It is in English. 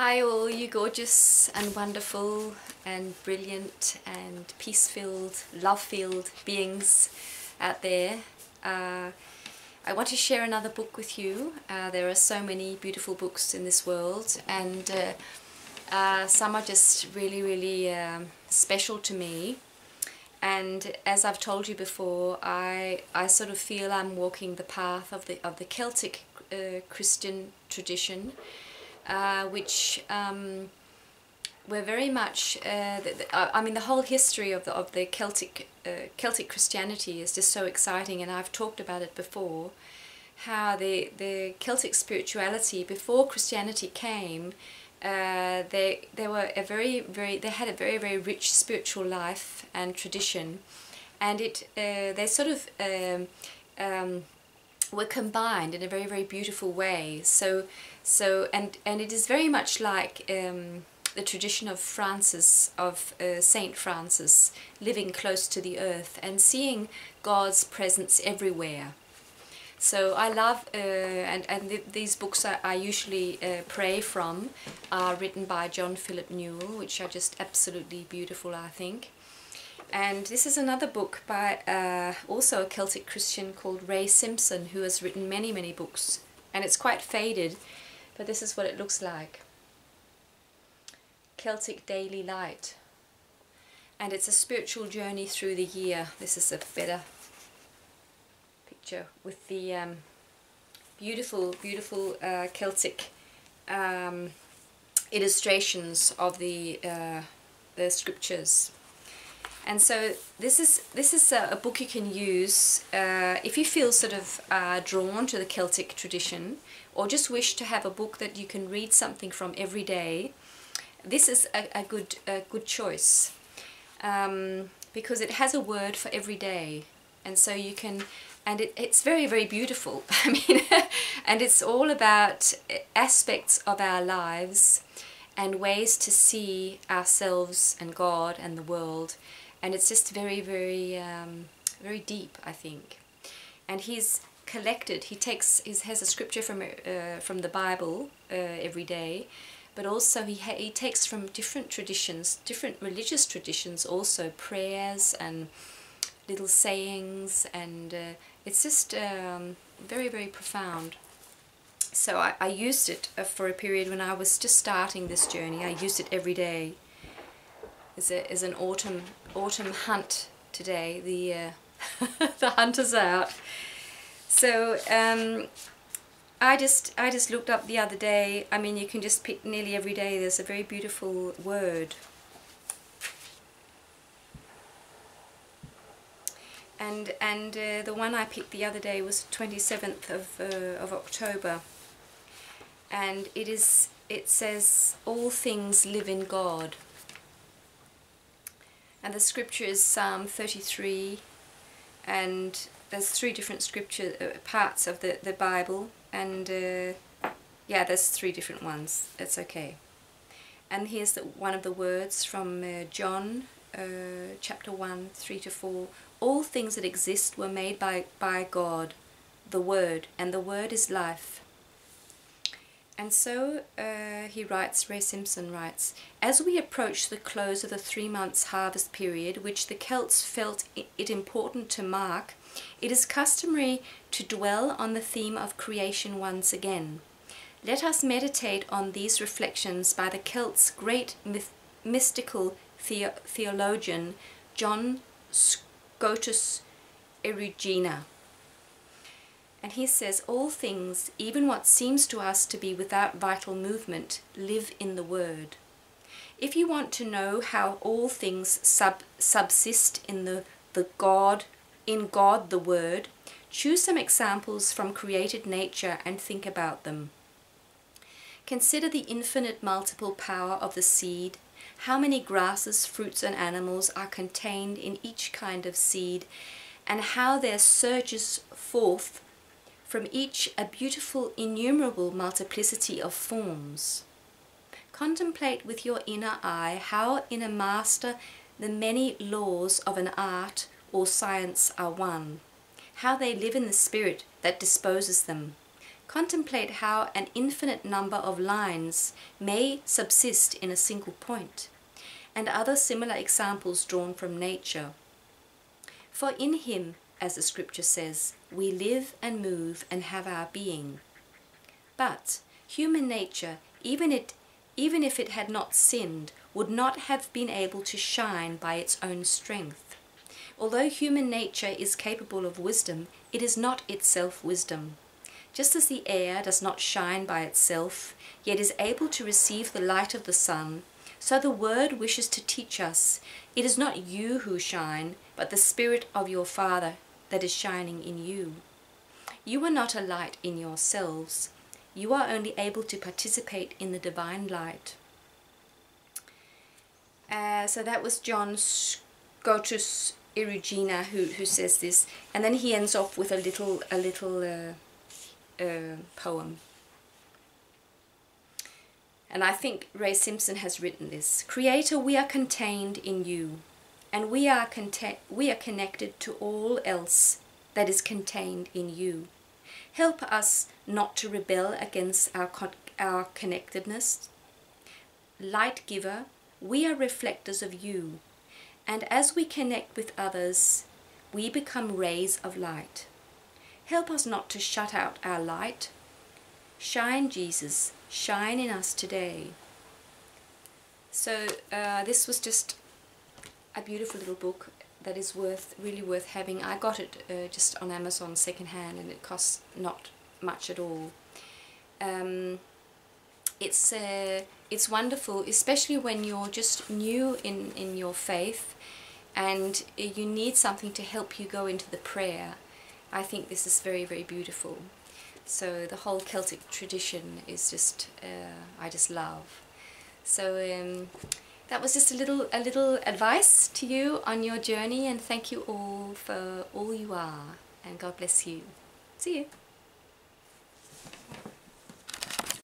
Hi all you gorgeous and wonderful and brilliant and peace-filled, love-filled beings out there. I want to share another book with you. There are so many beautiful books in this world, and some are just really special to me. And as I've told you before, I sort of feel I'm walking the path of the Celtic Christian tradition, which we're very much. I mean, the whole history of the Celtic Christianity is just so exciting, and I've talked about it before. How the Celtic spirituality before Christianity came, they were they had a very rich spiritual life and tradition, and they sort of were combined in a very beautiful way. So it is very much like the tradition of Saint Francis, living close to the earth and seeing God's presence everywhere. So I love, these books I usually pray from are written by John Philip Newell, which are just absolutely beautiful, I think. And this is another book by also a Celtic Christian called Ray Simpson, who has written many books, and it's quite faded, but this is what it looks like. Celtic Daily Light. And it's a spiritual journey through the year. This is a better picture with the beautiful Celtic illustrations of the scriptures. And so this is a book you can use if you feel sort of drawn to the Celtic tradition, or just wish to have a book that you can read something from every day. This is a good choice, because it has a word for every day, and so you can, and it's very beautiful. I mean, and it's all about aspects of our lives and ways to see ourselves and God and the world. And it's just very deep, I think. And he's collected. He has a scripture from the Bible every day, but also he takes from different traditions, different religious traditions, also prayers and little sayings, and it's just very profound. So I used it for a period when I was just starting this journey. I used it every day. Is an autumn hunt today. The the hunt is out. So I just looked up the other day. I mean, you can just pick nearly every day. There's a very beautiful word. And the one I picked the other day was 27th of October, and it says, "All things live in God." And the scripture is Psalm 33, and there's 3 different scripture parts of the Bible, and yeah, there's 3 different ones. It's okay. And here's one of the words from John chapter 1, 3-4. "All things that exist were made by God, the Word, and the Word is life." And so Ray Simpson writes, "As we approach the close of the 3 months harvest period, which the Celts felt it important to mark, it is customary to dwell on the theme of creation once again. Let us meditate on these reflections by the Celts' great mystical theologian, John Scotus Erigena." And he says, "All things, even what seems to us to be without vital movement, live in the Word. If you want to know how all things subsist in God the Word, choose some examples from created nature and think about them. Consider the infinite multiple power of the seed, how many grasses, fruits and animals are contained in each kind of seed, and how there surges forth from each a beautiful, innumerable multiplicity of forms. Contemplate with your inner eye how in a master the many laws of an art or science are one, how they live in the spirit that disposes them. Contemplate how an infinite number of lines may subsist in a single point, and other similar examples drawn from nature. For in him, as the scripture says, we live and move and have our being. But human nature, even if it had not sinned, would not have been able to shine by its own strength. Although human nature is capable of wisdom, it is not itself wisdom. Just as the air does not shine by itself, yet is able to receive the light of the sun, so the Word wishes to teach us, it is not you who shine, but the Spirit of your Father that is shining in you. You are not a light in yourselves. You are only able to participate in the divine light. So that was John Scotus Erugena who says this, and then he ends off with a little poem. And I think Ray Simpson has written this. Creator, we are contained in you, and we are connected to all else that is contained in you. Help us not to rebel against our connectedness. Light giver, we are reflectors of you, and as we connect with others, we become rays of light. Help us not to shut out our light. Shine, Jesus, shine in us today. So this was just a beautiful little book that is really worth having. I got it just on Amazon secondhand, and it costs not much at all. It's wonderful, especially when you're just new in your faith and you need something to help you go into the prayer. I think this is very, very beautiful. So the whole Celtic tradition is just, I just love. So that was just a little advice to you on your journey, and thank you all for all you are, and God bless you. See you.